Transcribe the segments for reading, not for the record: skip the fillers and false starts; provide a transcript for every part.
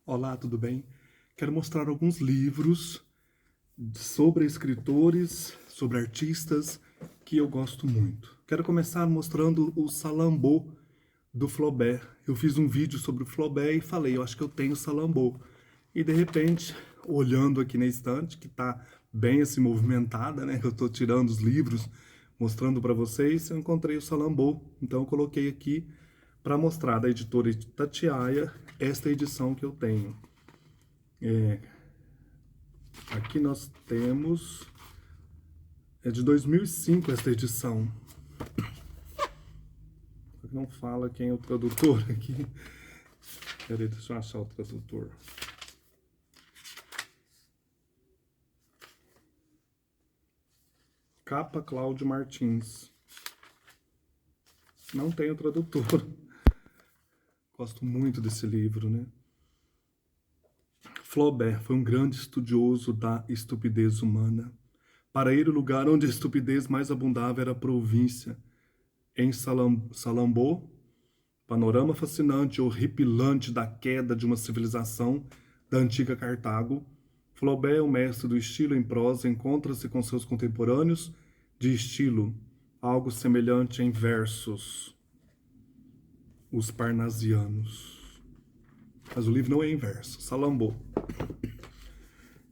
Olá, tudo bem? Quero mostrar alguns livros sobre escritores, sobre artistas que eu gosto muito. Quero começar mostrando o Salambô do Flaubert. Eu fiz um vídeo sobre o Flaubert e falei, eu acho que eu tenho Salambô. E de repente, olhando aqui na estante, que está bem assim movimentada, né? Eu estou tirando os livros, mostrando para vocês, eu encontrei o Salambô. Então eu coloquei aqui para mostrar da editora Itatiaia esta edição que eu tenho. Aqui nós temos, é de 2005 esta edição. Não fala quem é o tradutor aqui. Peraí, deixa eu achar o tradutor. Capa Cláudio Martins. Não tem o tradutor. Gosto muito desse livro, né? Flaubert foi um grande estudioso da estupidez humana. Para ele, o lugar onde a estupidez mais abundava era a província. Em Salambô, panorama fascinante e horripilante da queda de uma civilização da antiga Cartago, Flaubert, o mestre do estilo em prosa, encontra-se com seus contemporâneos de estilo, algo semelhante em versos, os parnasianos. Mas o livro não é em verso. Salambô.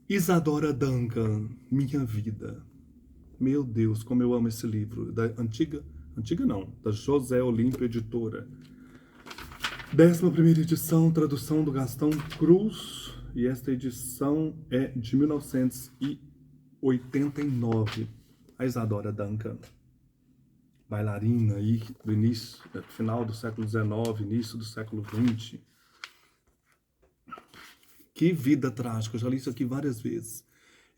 Isadora Duncan, Minha Vida. Meu Deus, como eu amo esse livro. Da antiga não, da José Olímpio Editora. 11ª edição, tradução do Gastão Cruz, e esta edição é de 1989. A Isadora Duncan, bailarina aí do início, final do século XIX, início do século XX. Que vida trágica, eu já li isso aqui várias vezes.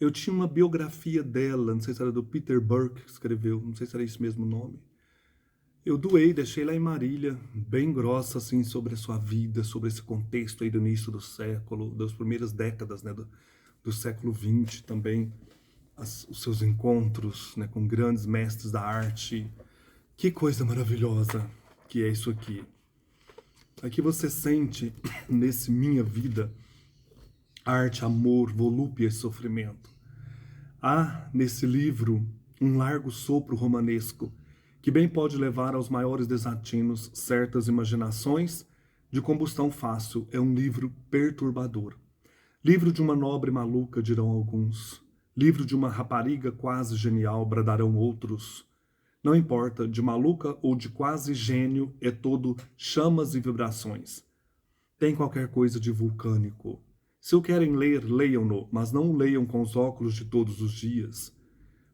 Eu tinha uma biografia dela, não sei se era do Peter Burke que escreveu, não sei se era esse mesmo nome. Eu doei, deixei lá em Marília, bem grossa, assim, sobre a sua vida, sobre esse contexto aí do início do século, das primeiras décadas, né, do século XX também, os seus encontros, né, com grandes mestres da arte. Que coisa maravilhosa que é isso aqui. Aqui você sente, nesse Minha Vida, arte, amor, volúpia e sofrimento. Há, nesse livro, um largo sopro romanesco, que bem pode levar aos maiores desatinos certas imaginações de combustão fácil. É um livro perturbador. Livro de uma nobre maluca, dirão alguns. Livro de uma rapariga quase genial, bradarão outros. Não importa, de maluca ou de quase gênio, é todo chamas e vibrações. Tem qualquer coisa de vulcânico. Se o querem ler, leiam-no, mas não o leiam com os óculos de todos os dias.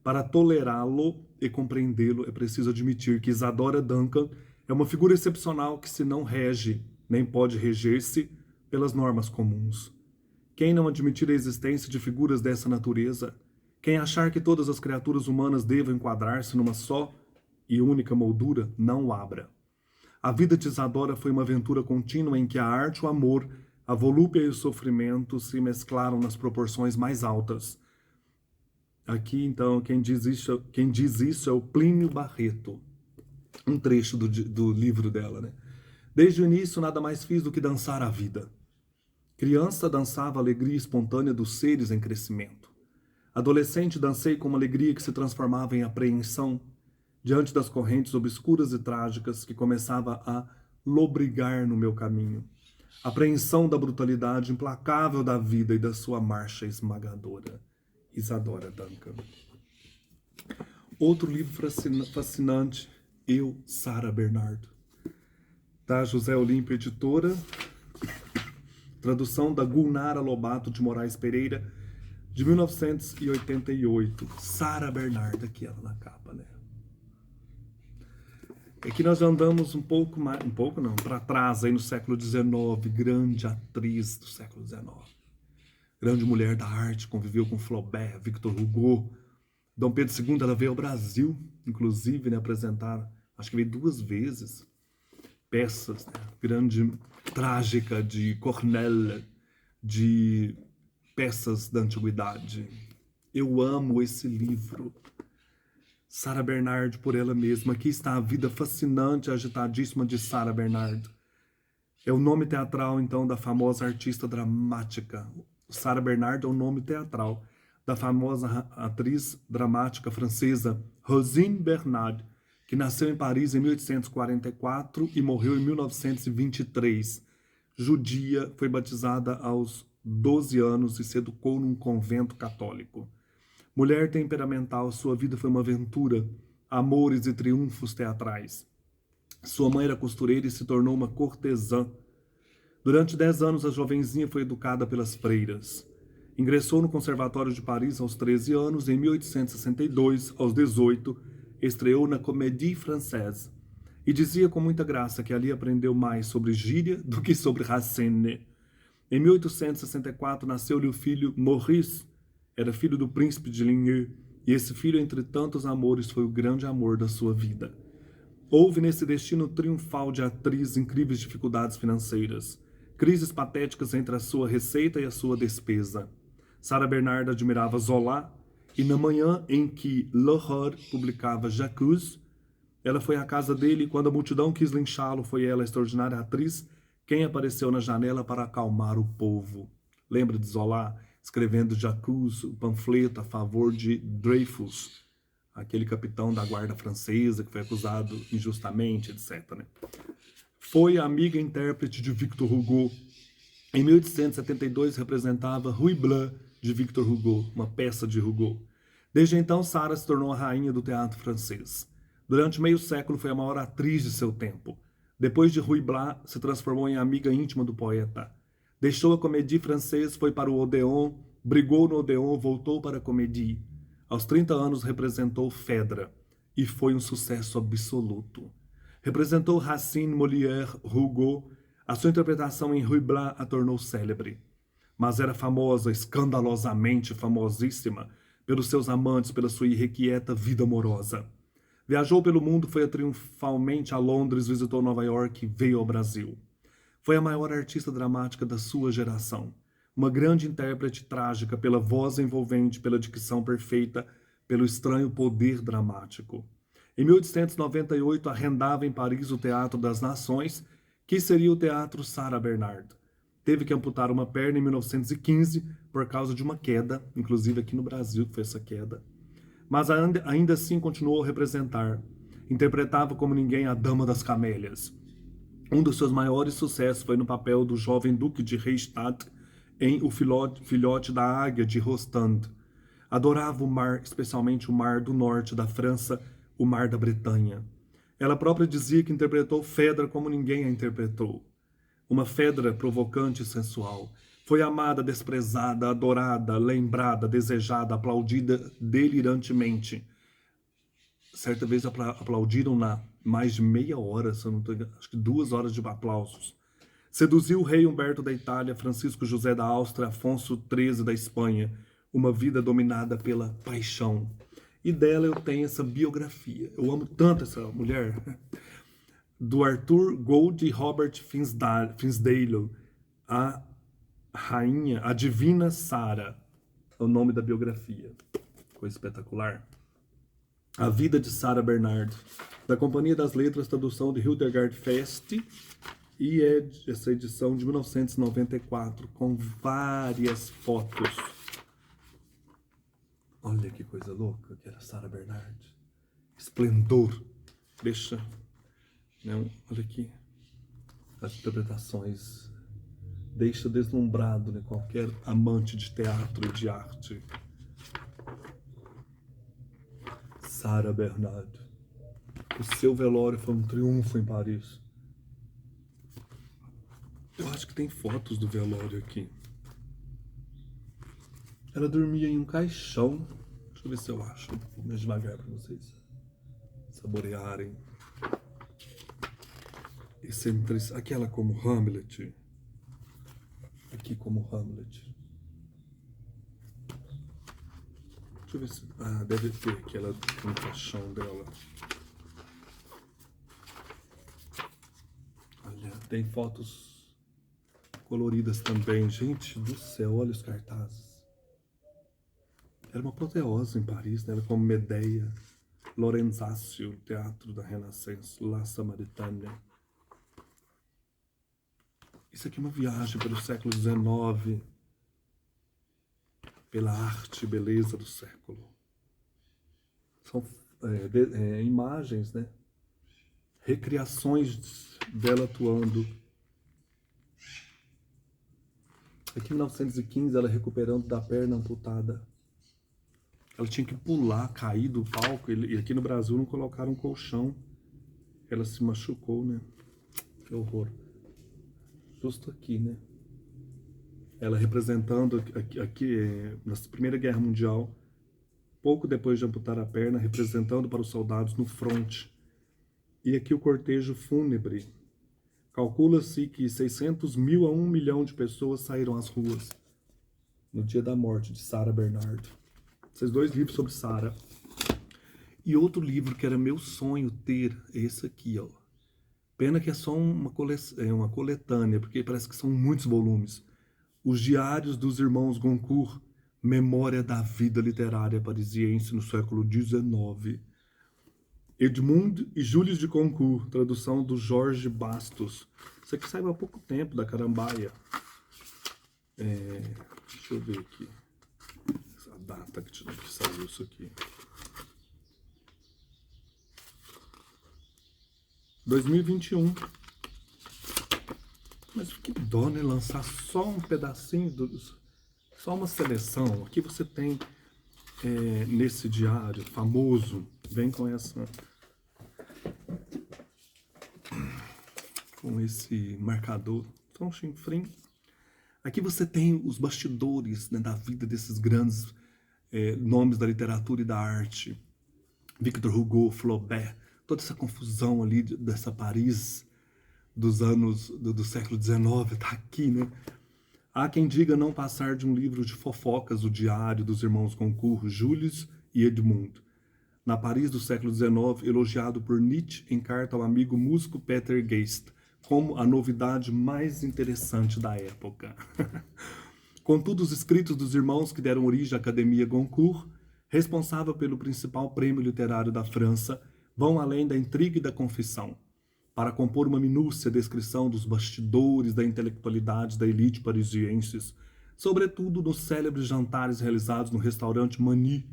Para tolerá-lo e compreendê-lo, é preciso admitir que Isadora Duncan é uma figura excepcional que se não rege, nem pode reger-se pelas normas comuns. Quem não admitir a existência de figuras dessa natureza, quem achar que todas as criaturas humanas devam enquadrar-se numa só e única moldura, não o abra. A vida de Isadora foi uma aventura contínua em que a arte, o amor, a volúpia e o sofrimento se mesclaram nas proporções mais altas. Aqui, então, quem diz isso é o Plínio Barreto, um trecho do livro dela, né? Desde o início, nada mais fiz do que dançar a vida. Criança, dançava a alegria espontânea dos seres em crescimento. Adolescente, dancei com uma alegria que se transformava em apreensão diante das correntes obscuras e trágicas que começava a lobrigar no meu caminho. Apreensão da brutalidade implacável da vida e da sua marcha esmagadora. Isadora Duncan. Outro livro fascinante, Eu, Sara Bernardo. Da José Olímpio Editora. Tradução da Gulnara Lobato de Moraes Pereira, de 1988. Sara Bernardo, aqui ela na capa, né? Aqui nós já andamos um pouco mais, para trás, aí no século XIX, grande atriz do século XIX. Grande mulher da arte, conviveu com Flaubert, Victor Hugo. Dom Pedro II, ela veio ao Brasil, inclusive, né, apresentar, acho que veio 2 vezes, peças, né, grande trágica de Corneille, de peças da antiguidade. Eu amo esse livro. Sara Bernardo por ela mesma. Aqui está a vida fascinante e agitadíssima de Sara Bernardo. É o nome teatral, então, da famosa artista dramática. Sarah Bernhardt é o nome teatral da famosa atriz dramática francesa Rosine Bernard, que nasceu em Paris em 1844 e morreu em 1923. Judia, foi batizada aos 12 anos e se educou num convento católico. Mulher temperamental, sua vida foi uma aventura, amores e triunfos teatrais. Sua mãe era costureira e se tornou uma cortesã. Durante 10 anos, a jovenzinha foi educada pelas freiras. Ingressou no Conservatório de Paris aos 13 anos e, em 1862, aos 18, estreou na Comédie Française. E dizia com muita graça que ali aprendeu mais sobre gíria do que sobre Racine. Em 1864, nasceu-lhe o filho Maurice. Era filho do príncipe de Ligneux, e esse filho, entre tantos amores, foi o grande amor da sua vida. Houve nesse destino triunfal de atriz incríveis dificuldades financeiras, crises patéticas entre a sua receita e a sua despesa. Sarah Bernhardt admirava Zola, e na manhã em que L'Horreur publicava J'accuse, ela foi à casa dele e quando a multidão quis linchá-lo, foi ela, a extraordinária atriz, quem apareceu na janela para acalmar o povo. Lembra de Zola escrevendo J'accuse, o panfleto a favor de Dreyfus, aquele capitão da guarda francesa que foi acusado injustamente, etc. Né? Foi a amiga intérprete de Victor Hugo. Em 1872 representava Ruy Blanc de Victor Hugo, uma peça de Hugo. Desde então, Sarah se tornou a rainha do teatro francês. Durante meio século foi a maior atriz de seu tempo. Depois de Ruy Blanc, se transformou em amiga íntima do poeta. Deixou a Comédie Française, foi para o Odéon, brigou no Odéon, voltou para a Comédie. Aos 30 anos representou Phèdre e foi um sucesso absoluto. Representou Racine, Molière, Hugo. A sua interpretação em Ruy Blanc a tornou célebre. Mas era famosa, escandalosamente famosíssima, pelos seus amantes, pela sua irrequieta vida amorosa. Viajou pelo mundo, foi triunfalmente a Londres, visitou Nova York e veio ao Brasil. Foi a maior artista dramática da sua geração. Uma grande intérprete trágica pela voz envolvente, pela dicção perfeita, pelo estranho poder dramático. Em 1898, arrendava em Paris o Teatro das Nações, que seria o Teatro Sarah Bernhardt. Teve que amputar uma perna em 1915 por causa de uma queda, inclusive aqui no Brasil que foi essa queda. Mas ainda assim continuou a representar. Interpretava como ninguém a Dama das Camélias. Um dos seus maiores sucessos foi no papel do jovem Duque de Reichstadt em O Filhote da Águia de Rostand. Adorava o mar, especialmente o mar do norte da França, o mar da Bretanha. Ela própria dizia que interpretou Phèdre como ninguém a interpretou. Uma Phèdre provocante e sensual. Foi amada, desprezada, adorada, lembrada, desejada, aplaudida delirantemente. Certa vez aplaudiram-na mais de meia hora, se eu não estou enganado, acho que 2 horas de aplausos. Seduziu o rei Humberto da Itália, Francisco José da Áustria, Afonso XIII da Espanha. Uma vida dominada pela paixão. E dela eu tenho essa biografia. Eu amo tanto essa mulher. Do Arthur Gold e Robert Finsdale, a rainha, a divina Sarah, é o nome da biografia. Coisa espetacular. A vida de Sarah Bernhardt, da Companhia das Letras, tradução de Hildegard Fest, e é essa edição de 1994, com várias fotos. Olha que coisa louca que era Sarah Bernhardt. Esplendor. Deixa. Não, olha aqui. As interpretações. Deixa deslumbrado, né, qualquer amante de teatro e de arte. Sarah Bernhardt. O seu velório foi um triunfo em Paris. Eu acho que tem fotos do velório aqui. Ela dormia em um caixão. Deixa eu ver se eu acho. Vou mais devagar para vocês saborearem. Aquela como Hamlet. Aqui como Hamlet. Deixa eu ver se... Ah, deve ter aquela no caixão dela. Olha, tem fotos coloridas também. Gente do céu, olha os cartazes. Era uma apoteose em Paris, né? Ela como Medea, Lorenzaccio, Teatro da Renascença, La Samaritana. Isso aqui é uma viagem pelo século XIX, pela arte e beleza do século. São imagens, né? Recriações dela atuando. Aqui em 1915, ela recuperando da perna amputada. Ela tinha que pular, cair do palco, e aqui no Brasil não colocaram um colchão. Ela se machucou, né? Que horror. Justo aqui, né? Ela representando aqui na Primeira Guerra Mundial, pouco depois de amputar a perna, representando para os soldados no fronte. E aqui o cortejo fúnebre. Calcula-se que 600 mil a 1 milhão de pessoas saíram às ruas no dia da morte de Sarah Bernhardt. Esses 2 livros sobre Sarah. E outro livro que era meu sonho ter, é esse aqui, ó. Pena que é só uma coletânea, porque parece que são muitos volumes. Os Diários dos Irmãos Goncourt, Memória da Vida Literária Parisiense no século XIX. Edmund e Jules de Goncourt, tradução do Jorge Bastos. Isso aqui saiu há pouco tempo, da Carambaia. Deixa eu ver aqui. Essa data que saiu isso aqui. 2021. Mas que dó, né? Lançar só um pedacinho, só uma seleção. Aqui você tem, nesse diário famoso, vem com esse marcador, só um chinfrim. Aqui você tem os bastidores, né, da vida desses grandes nomes da literatura e da arte. Victor Hugo, Flaubert, toda essa confusão ali dessa Paris dos anos do século XIX, tá aqui, né? Há quem diga não passar de um livro de fofocas, o Diário dos Irmãos Goncourt, Jules e Edmund. Na Paris do século XIX, elogiado por Nietzsche em carta ao amigo músico Peter Geist, como a novidade mais interessante da época. Contudo, os escritos dos irmãos que deram origem à Academia Goncourt, responsável pelo principal prêmio literário da França, vão além da intriga e da confissão. Para compor uma minúcia descrição dos bastidores da intelectualidade da elite parisienses, sobretudo nos célebres jantares realizados no restaurante Mani.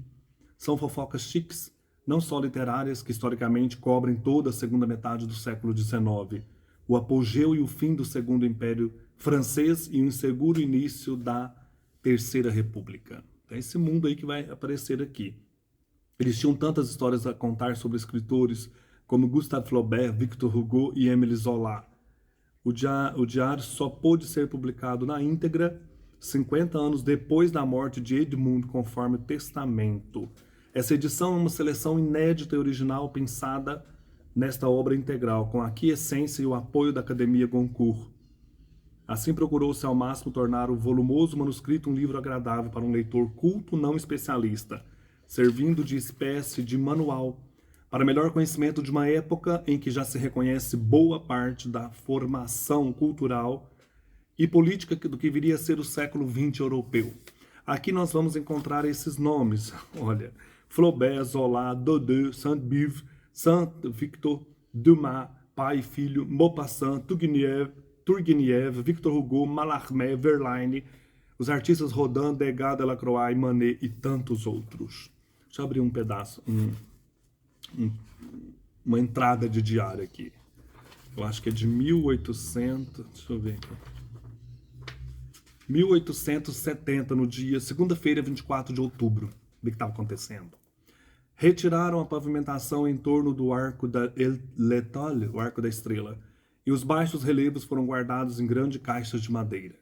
São fofocas chiques, não só literárias, que historicamente cobrem toda a segunda metade do século XIX, o apogeu e o fim do Segundo Império Francês e o inseguro início da Terceira República. É esse mundo aí que vai aparecer aqui. Eles tinham tantas histórias a contar sobre escritores como Gustave Flaubert, Victor Hugo e Émile Zola. O diário só pôde ser publicado na íntegra 50 anos depois da morte de Edmund, conforme o testamento. Essa edição é uma seleção inédita e original pensada nesta obra integral, com a aquiescência e o apoio da Academia Goncourt. Assim procurou-se ao máximo tornar o volumoso manuscrito um livro agradável para um leitor culto não especialista, servindo de espécie de manual para melhor conhecimento de uma época em que já se reconhece boa parte da formação cultural e política do que viria a ser o século XX europeu. Aqui nós vamos encontrar esses nomes, olha, Flaubert, Zola, Daudet, Sainte-Beuve, Saint-Victor, Dumas, pai e filho, Maupassant, Turgenev, Victor Hugo, Mallarmé, Verlaine, os artistas Rodin, Degas, Delacroix, Manet e tantos outros. Deixa eu abrir um pedaço, uma entrada de diário aqui. Eu acho que é de 1800, deixa eu ver aqui. 1870, no dia, segunda-feira, 24 de outubro, o que estava acontecendo. Retiraram a pavimentação em torno do Arco da l'Étoile, o Arco da Estrela, e os baixos relevos foram guardados em grandes caixas de madeira.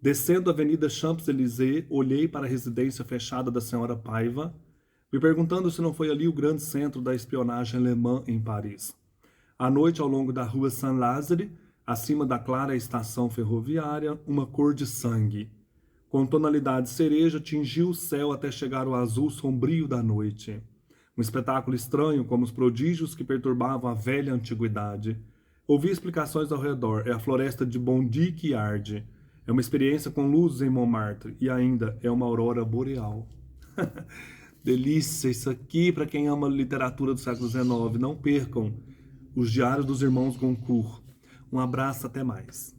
Descendo a Avenida Champs-Élysées, olhei para a residência fechada da senhora Paiva, me perguntando se não foi ali o grande centro da espionagem alemã em Paris. À noite, ao longo da rua Saint-Lazare, acima da clara estação ferroviária, uma cor de sangue, com tonalidade cereja, tingiu o céu até chegar ao azul sombrio da noite. Um espetáculo estranho, como os prodígios que perturbavam a velha antiguidade. Ouvi explicações ao redor. É a floresta de Bondy que arde. É uma experiência com luzes em Montmartre. E ainda é uma aurora boreal. Delícia isso aqui para quem ama literatura do século XIX. Não percam os Diários dos Irmãos Goncourt. Um abraço, até mais.